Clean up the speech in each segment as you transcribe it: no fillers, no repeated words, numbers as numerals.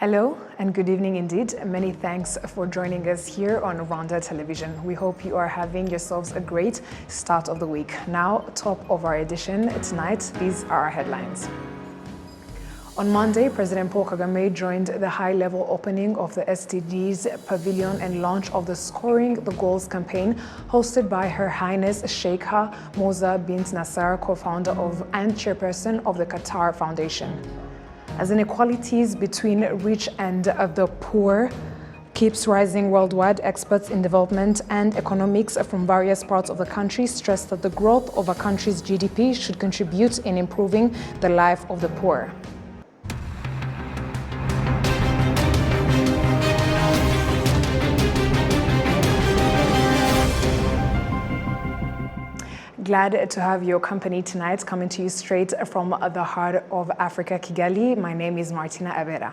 Hello and good evening indeed. Many thanks for joining us here on Rwanda Television. We hope you are having yourselves a great start of the week. Now, top of our edition tonight, these are our headlines. On Monday, President Paul Kagame joined the high-level opening of the SDGs Pavilion and launch of the Scoring the Goals campaign hosted by Her Highness Sheikha Moza bint Nasser, co-founder of and chairperson of the Qatar Foundation. As inequalities between rich and the poor keeps rising worldwide, experts in development and economics from various parts of the country stress that the growth of a country's GDP should contribute in improving the life of the poor. Glad to have your company tonight, coming to you straight from the heart of Africa, Kigali. My name is Martina Abera.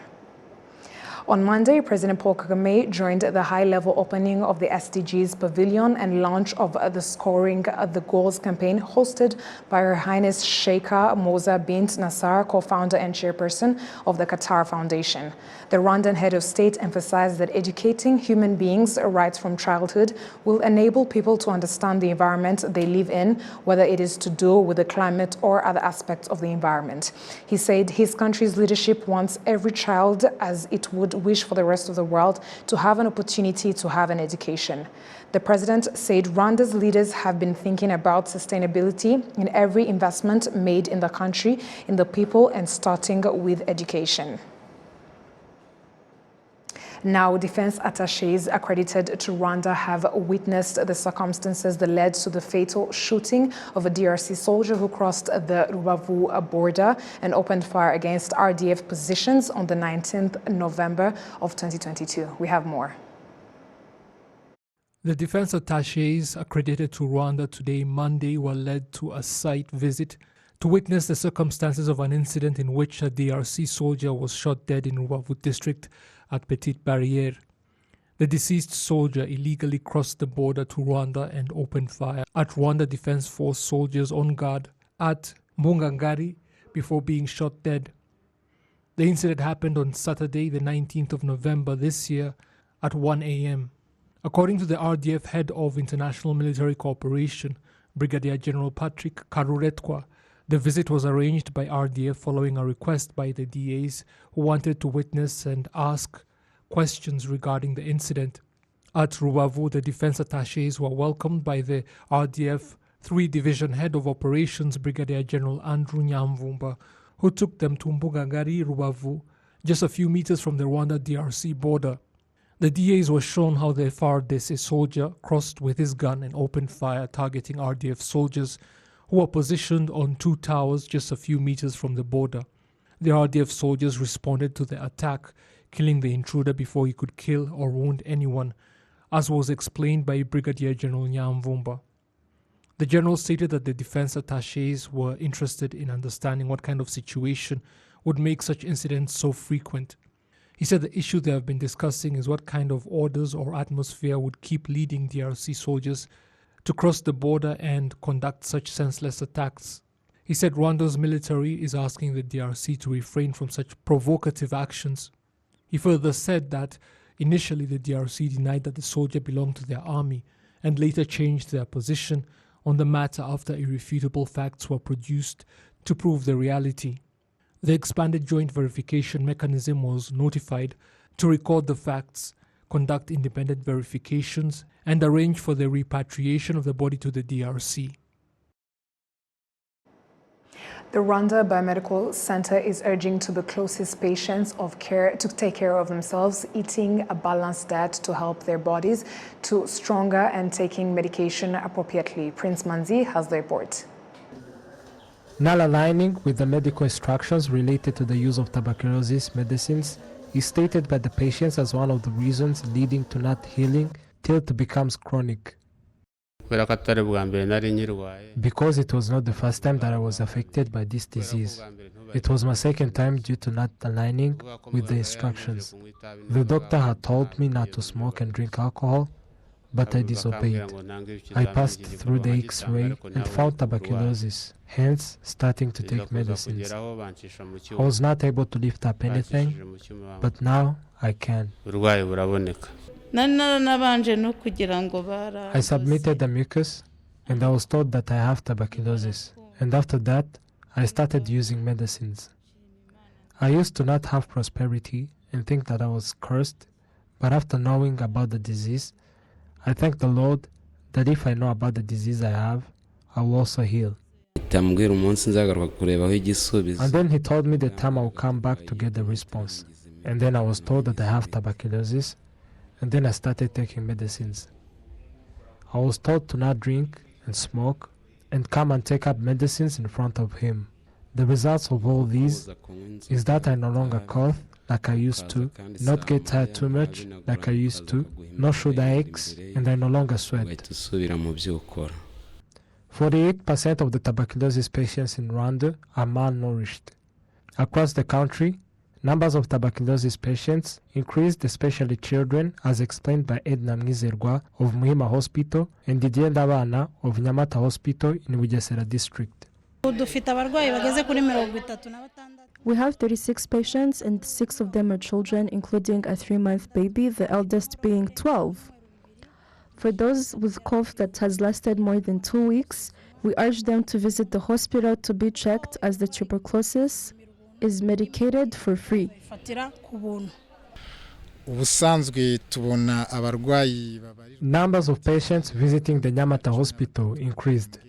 On Monday, President Paul Kagame joined the high-level opening of the SDGs Pavilion and launch of the Scoring the Goals campaign hosted by Her Highness Sheikha Moza bint Nasser, co-founder and chairperson of the Qatar Foundation. The Rwandan head of state emphasized that educating human beings right from childhood will enable people to understand the environment they live in, whether it is to do with the climate or other aspects of the environment. He said his country's leadership wants every child, as it would wish for the rest of the world, to have an opportunity to have an education. The president said Rwanda's leaders have been thinking about sustainability in every investment made in the country, in the people, and starting with education. Now, defense attachés accredited to Rwanda have witnessed the circumstances that led to the fatal shooting of a DRC soldier who crossed the Rubavu border and opened fire against RDF positions on the 19th November of 2022. We have more. The defense attachés accredited to Rwanda today, Monday, were led to a site visit to witness the circumstances of an incident in which a DRC soldier was shot dead in Rubavu district at Petite Barriere. The deceased soldier illegally crossed the border to Rwanda and opened fire at Rwanda Defense Force soldiers on guard at Mbungangari before being shot dead. The incident happened on Saturday, the 19th of November this year at 1 a.m. According to the RDF head of International Military Cooperation, Brigadier General Patrick Karuretwa, the visit was arranged by RDF following a request by the DAs who wanted to witness and ask questions regarding the incident. At Rubavu, the defense attachés were welcomed by the RDF 3 Division Head of Operations, Brigadier General Andrew Nyamvumba, who took them to Mbungangari, Rubavu, just a few meters from the Rwanda-DRC border. The DAs were shown how the FARDC soldier crossed with his gun and opened fire targeting RDF soldiers who were positioned on 2 towers just a few meters from the border. The RDF soldiers responded to the attack, killing the intruder before he could kill or wound anyone, as was explained by Brigadier General Nyamvumba. The general stated that the defense attachés were interested in understanding what kind of situation would make such incidents so frequent. He said the issue they have been discussing is what kind of orders or atmosphere would keep leading DRC soldiers to cross the border and conduct such senseless attacks. He said Rwanda's military is asking the DRC to refrain from such provocative actions. He further said that initially the DRC denied that the soldier belonged to their army and later changed their position on the matter after irrefutable facts were produced to prove the reality. The expanded joint verification mechanism was notified to record the facts, conduct independent verifications, and arrange for the repatriation of the body to the DRC. The Rwanda Biomedical Center is urging to the closest patients of care to take care of themselves, eating a balanced diet to help their bodies to stronger and taking medication appropriately. Prince Manzi has the report. Not aligning with the medical instructions related to the use of tuberculosis medicines is stated by the patients as one of the reasons leading to not healing till it becomes chronic. Because it was not the first time that I was affected by this disease. It was my second time due to not aligning with the instructions. The doctor had told me not to smoke and drink alcohol, but I disobeyed. I passed through the X-ray and found tuberculosis, hence starting to take medicines. I was not able to lift up anything, but now I can. I submitted the mucus and I was told that I have tuberculosis, and after that I started using medicines. I used to not have prosperity and think that I was cursed, but after knowing about the disease, I thank the Lord that if I know about the disease I have, I will also heal. And then he told me the time I will come back to get the response. And then I was told that I have tuberculosis, and then I started taking medicines. I was told to not drink and smoke and come and take up medicines in front of him. The results of all these is that I no longer cough like I used to, not get tired too much like I used to, no shoulder aches, and I no longer sweat. 48% of the tuberculosis patients in Rwanda are malnourished. Across the country, numbers of tuberculosis patients increased, especially children, as explained by Edna Mwizerwa of Muhima Hospital and Didier Ndabana of Nyamata Hospital in Bugesera district. We have 36 patients and 6 of them are children, including a 3-month baby, the eldest being 12. For those with cough that has lasted more than 2 weeks, we urge them to visit the hospital to be checked, as the tuberculosis is medicated for free. Numbers of patients visiting the Nyamata hospital increased.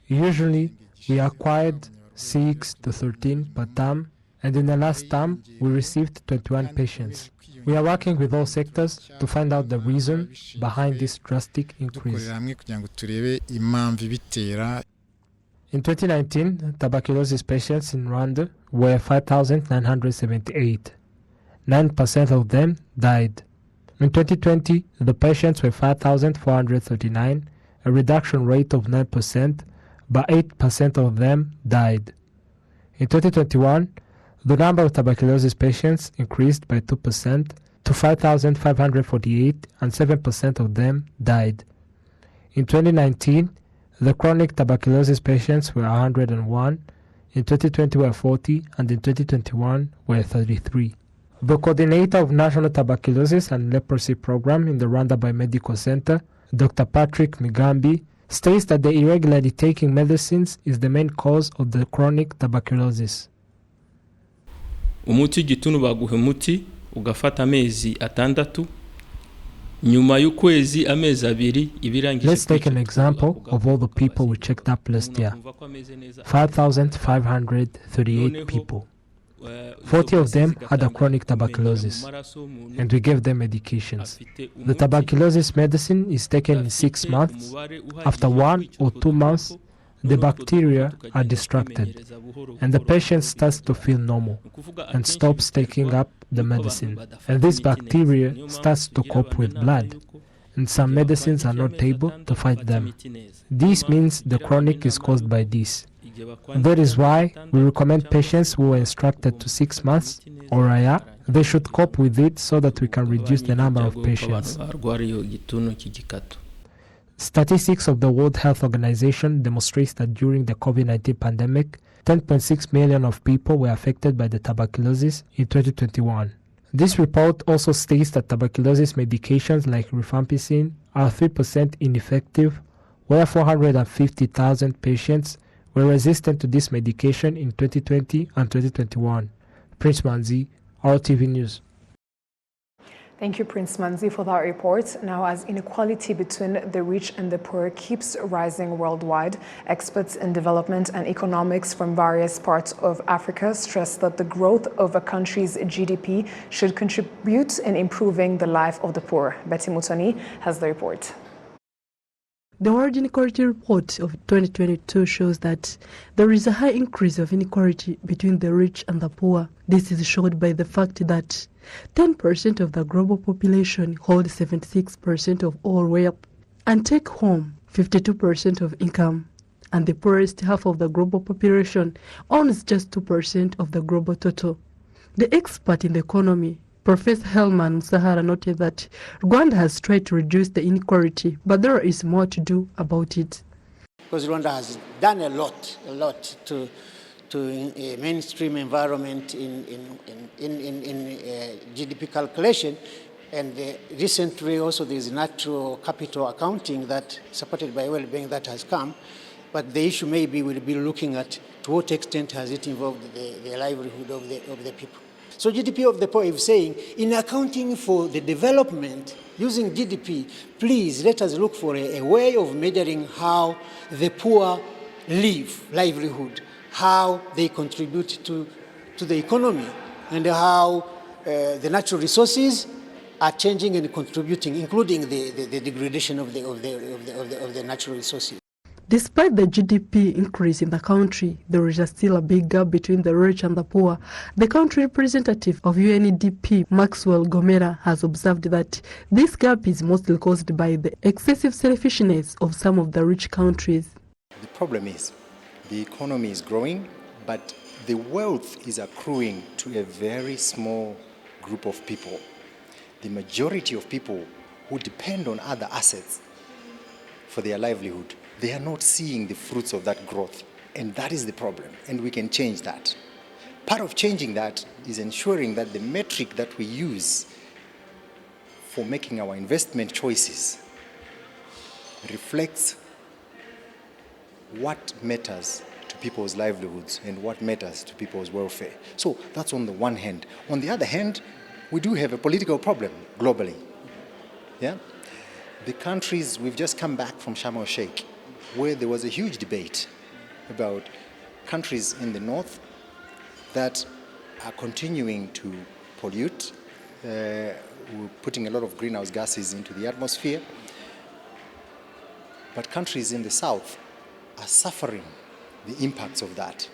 Usually, we acquired 6 to 13 per term, and in the last term, we received 21 patients. We are working with all sectors to find out the reason behind this drastic increase. In 2019, tuberculosis patients in Rwanda were 5,978. 9% of them died. In 2020, the patients were 5,439, a reduction rate of 9%, but 8% of them died. In 2021, the number of tuberculosis patients increased by 2% to 5,548, and 7% of them died. In 2019, the chronic tuberculosis patients were 101, in 2020 were 40, and in 2021 were 33. The coordinator of National Tuberculosis and Leprosy Program in the Rwanda Biomedical Center, Dr. Patrick Migambi, states that the irregularly taking medicines is the main cause of the chronic tuberculosis. Umuti gitunu baguhe umuti ugafata amezi atandatu nyuma y'ukwezi amezi abiri ibirangije. Let's take an example of all the people we checked up last year. 5,538 people. 40 of them had a chronic tuberculosis, and we gave them medications. The tuberculosis medicine is taken in 6 months. After 1 or 2 months, the bacteria are distracted, and the patient starts to feel normal and stops taking up the medicine. And this bacteria starts to cope with blood, and some medicines are not able to fight them. This means the chronic is caused by this. That is why we recommend patients who are instructed to 6 months or a year, they should cope with it so that we can reduce the number of patients. Statistics of the World Health Organization demonstrates that during the COVID-19 pandemic, 10.6 million of people were affected by the tuberculosis in 2021. This report also states that tuberculosis medications like rifampicin are 3% ineffective, where 450,000 patients were resistant to this medication in 2020 and 2021. Prince Manzi, RwandaTV News. Thank you, Prince Manzi, for that report. Now, as inequality between the rich and the poor keeps rising worldwide, experts in development and economics from various parts of Africa stress that the growth of a country's GDP should contribute in improving the life of the poor. Betty Mutoni has the report. The World Inequality Report of 2022 shows that there is a high increase of inequality between the rich and the poor. This is showed by the fact that 10% of the global population hold 76% of all wealth and take home 52% of income, and the poorest half of the global population owns just 2% of the global total. The expert in the economy Professor Helman Musahara noted that Rwanda has tried to reduce the inequality, but there is more to do about it. Because Rwanda has done a lot to a mainstream environment in GDP calculation. And recently also there is natural capital accounting that, supported by well-being, that has come. But the issue maybe will be looking at to what extent has it involved the livelihood of the people. So GDP of the poor is saying, in accounting for the development using GDP, please let us look for a way of measuring how the poor live, livelihood, how they contribute to the economy, and how the natural resources are changing and contributing, including the degradation of the natural resources. Despite the GDP increase in the country, there is still a big gap between the rich and the poor. The country representative of UNDP, Maxwell Gomera, has observed that this gap is mostly caused by the excessive selfishness of some of the rich countries. The problem is the economy is growing, but the wealth is accruing to a very small group of people. The majority of people who depend on other assets for their livelihood, they are not seeing the fruits of that growth. And that is the problem, and we can change that. Part of changing that is ensuring that the metric that we use for making our investment choices reflects what matters to people's livelihoods and what matters to people's welfare. So that's on the one hand. On the other hand, we do have a political problem globally. Yeah? The countries, we've just come back from Sharm el-Sheikh, where there was a huge debate about countries in the north that are continuing to pollute. We're putting a lot of greenhouse gases into the atmosphere. But countries in the south are suffering the impacts of that.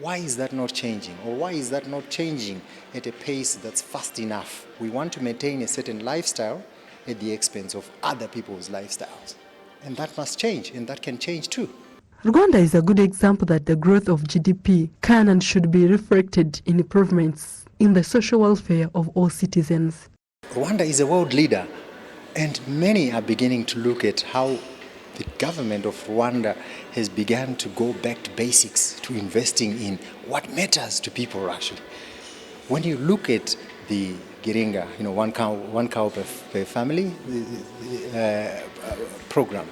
Why is that not changing? Or why is that not changing at a pace that's fast enough? We want to maintain a certain lifestyle at the expense of other people's lifestyles. And that must change, and that can change too. Rwanda is a good example that the growth of GDP can and should be reflected in improvements in the social welfare of all citizens. Rwanda is a world leader, and many are beginning to look at how the government of Rwanda has begun to go back to basics, to investing in what matters to people actually. When you look at the Giringa, one cow per family program,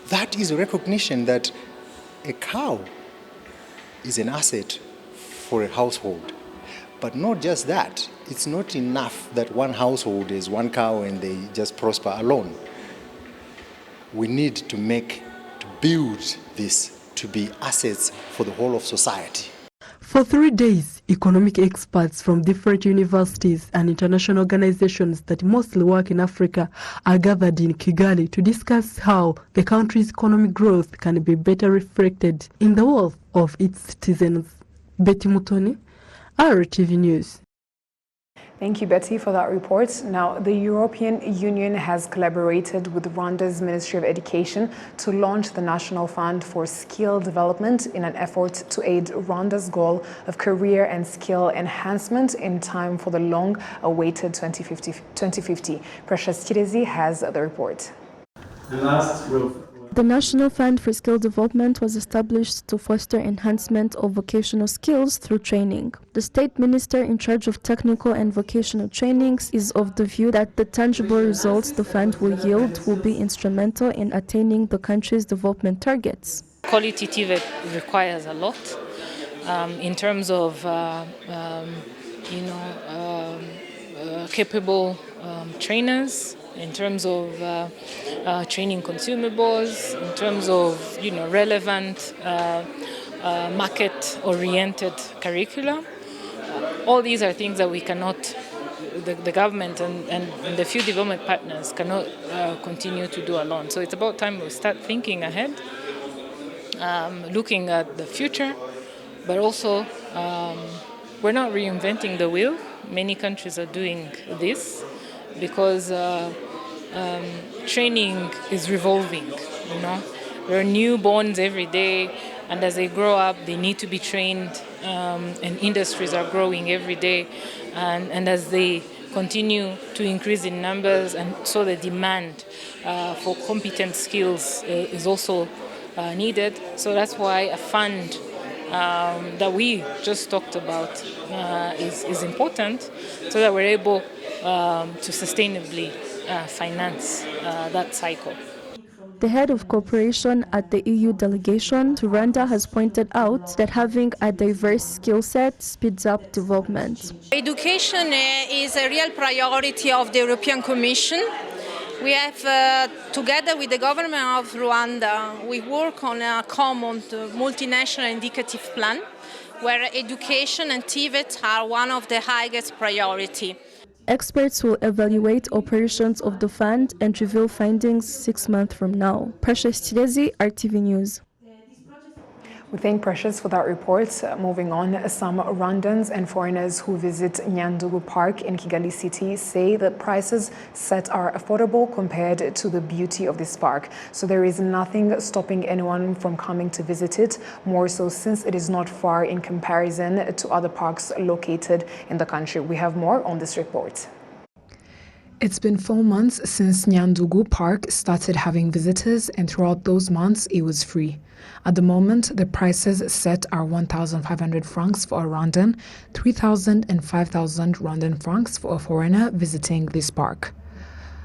that is a recognition that a cow is an asset for a household. But not just that, it's not enough that one household is one cow and they just prosper alone. We need to build this to be assets for the whole of society. For 3 days, economic experts from different universities and international organizations that mostly work in Africa are gathered in Kigali to discuss how the country's economic growth can be better reflected in the wealth of its citizens. Betty Mutoni, RwandaTV News. Thank you, Betty, for that report. Now, the European Union has collaborated with Rwanda's Ministry of Education to launch the National Fund for Skill Development in an effort to aid Rwanda's goal of career and skill enhancement in time for the long-awaited 2050. Precious Kirezi has the report. The National Fund for Skill Development was established to foster enhancement of vocational skills through training. The State Minister in charge of technical and vocational trainings is of the view that the tangible results the fund will yield will be instrumental in attaining the country's development targets. Quality TVET requires a lot in terms of capable trainers, in terms of training consumables, in terms of relevant market-oriented curricula. All these are things that we cannot, the government and the few development partners cannot continue to do alone. So it's about time we start thinking ahead, looking at the future, but also we're not reinventing the wheel. Many countries are doing this because training is revolving. There are newborns every day. and as they grow up, they need to be trained, and industries are growing every day, and as they continue to increase in numbers, and so the demand for competent skills is also needed. So that's why a fund that we just talked about is important, so that we're able to sustainably finance that cycle. The head of cooperation at the EU delegation to Rwanda has pointed out that having a diverse skill set speeds up development. Education is a real priority of the European Commission. We have, together with the government of Rwanda, we work on a common multinational indicative plan where education and TVET are one of the highest priority. Experts will evaluate operations of the fund and reveal findings 6 months from now. Precious Chidezi, RTV News. We thank Precious for that report. Moving on, some Rwandans and foreigners who visit Nyandugu Park in Kigali City say that prices set are affordable compared to the beauty of this park. So there is nothing stopping anyone from coming to visit it, more so since it is not far in comparison to other parks located in the country. We have more on this report. It's been 4 months since Nyandugu Park started having visitors, and throughout those months it was free. At the moment, the prices set are 1,500 francs for a Rwandan, 3,000 and 5,000 Rwandan francs for a foreigner visiting this park.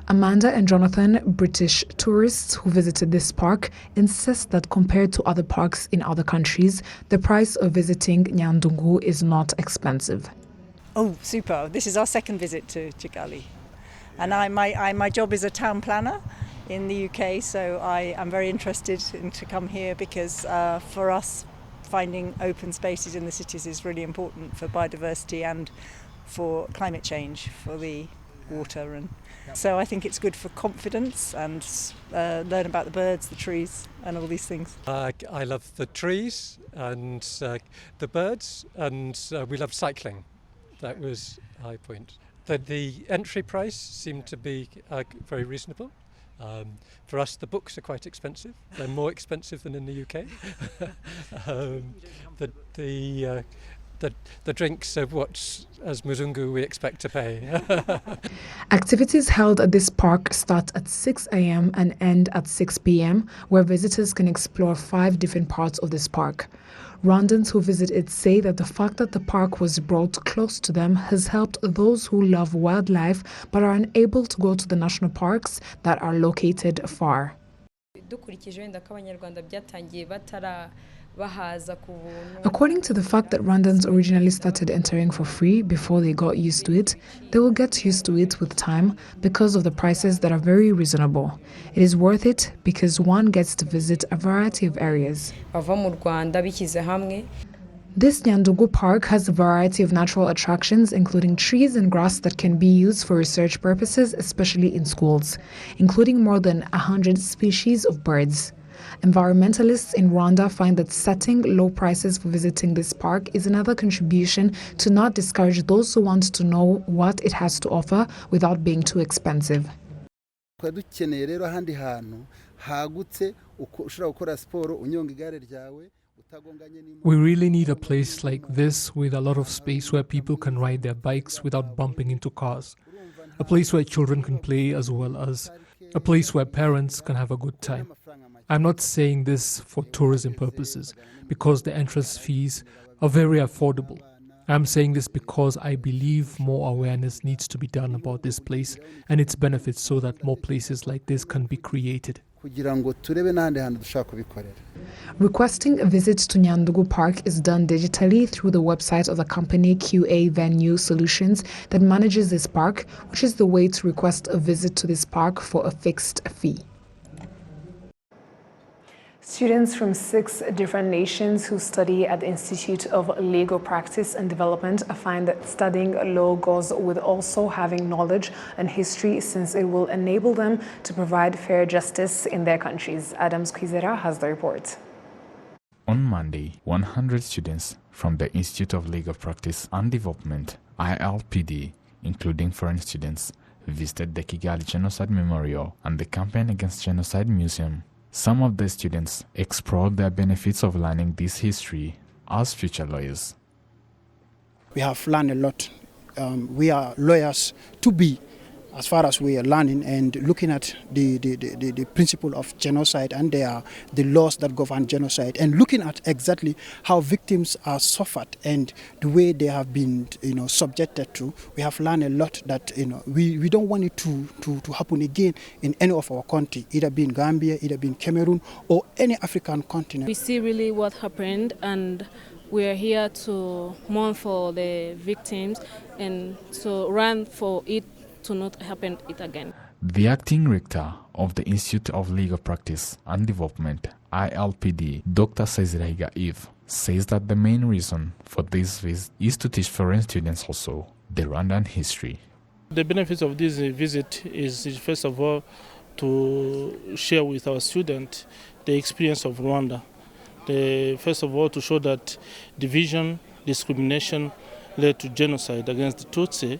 Amanda and Jonathan, British tourists who visited this park, insist that compared to other parks in other countries, the price of visiting Nyandugu is not expensive. Oh, super. This is our second visit to Kigali. And my job is a town planner in the UK, so I am very interested to come here because for us, finding open spaces in the cities is really important for biodiversity and for climate change, for the water. And so I think it's good for confidence and learn about the birds, the trees and all these things. I love the trees and the birds, and we love cycling. That was a high point. The entry price seemed to be very reasonable. For us, the books are quite expensive. They're more expensive than in the UK. The drinks are what, as Muzungu, we expect to pay. Activities held at this park start at 6 a.m. and end at 6 p.m., where visitors can explore 5 different parts of this park. Rwandans who visit it say that the fact that the park was brought close to them has helped those who love wildlife but are unable to go to the national parks that are located far. According to the fact that Rwandans originally started entering for free before they got used to it, they will get used to it with time because of the prices that are very reasonable. It is worth it because one gets to visit a variety of areas. This Nyandugu Park has a variety of natural attractions, including trees and grass that can be used for research purposes, especially in schools, including more than 100 species of birds. Environmentalists in Rwanda find that setting low prices for visiting this park is another contribution to not discourage those who want to know what it has to offer without being too expensive. We really need a place like this with a lot of space where people can ride their bikes without bumping into cars. A place where children can play as well as a place where parents can have a good time. I'm not saying this for tourism purposes, because the entrance fees are very affordable. I'm saying this because I believe more awareness needs to be done about this place and its benefits so that more places like this can be created. Requesting a visit to Nyandugu Park is done digitally through the website of the company QA Venue Solutions that manages this park, which is the way to request a visit to this park for a fixed fee. Students from 6 different nations who study at the Institute of Legal Practice and Development find that studying law goes with also having knowledge and history, since it will enable them to provide fair justice in their countries. Adams Kwizera has the report. On Monday, 100 students from the Institute of Legal Practice and Development, ILPD, including foreign students, visited the Kigali Genocide Memorial and the Campaign Against Genocide Museum. Some of the students explored the benefits of learning this history as future lawyers. We have learned a lot. We are lawyers to be, as far as we are learning and looking at the principle of genocide and the laws that govern genocide, and looking at exactly how victims are suffered and the way they have been subjected to. We have learned a lot that we don't want it to happen again in any of our country, either being Gambia, either being Cameroon or any African continent. We see really what happened, and we are here to mourn for the victims and to run for it to not happen it again. The acting rector of the Institute of Legal Practice and Development, ILPD, Dr. Sezirahiga Eve, says that the main reason for this visit is to teach foreign students also the Rwandan history. The benefits of this visit is first of all to share with our students the experience of Rwanda. First of all, to show that division, discrimination led to genocide against the Tutsi.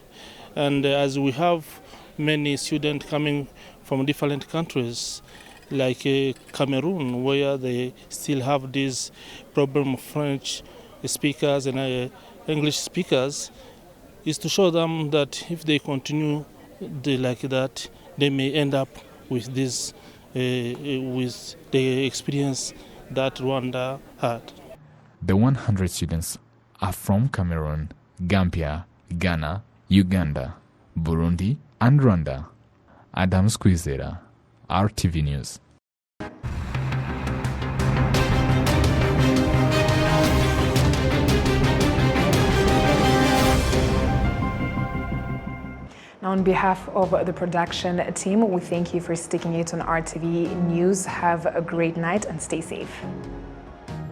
And as we have many students coming from different countries, like Cameroon, where they still have this problem of French speakers and English speakers, is to show them that if they continue like that, they may end up with this, with the experience that Rwanda had. The 100 students are from Cameroon, Gambia, Ghana, Uganda, Burundi, and Rwanda. Adam Squizera, RTV News. Now, on behalf of the production team, we thank you for sticking it on RTV News. Have a great night and stay safe.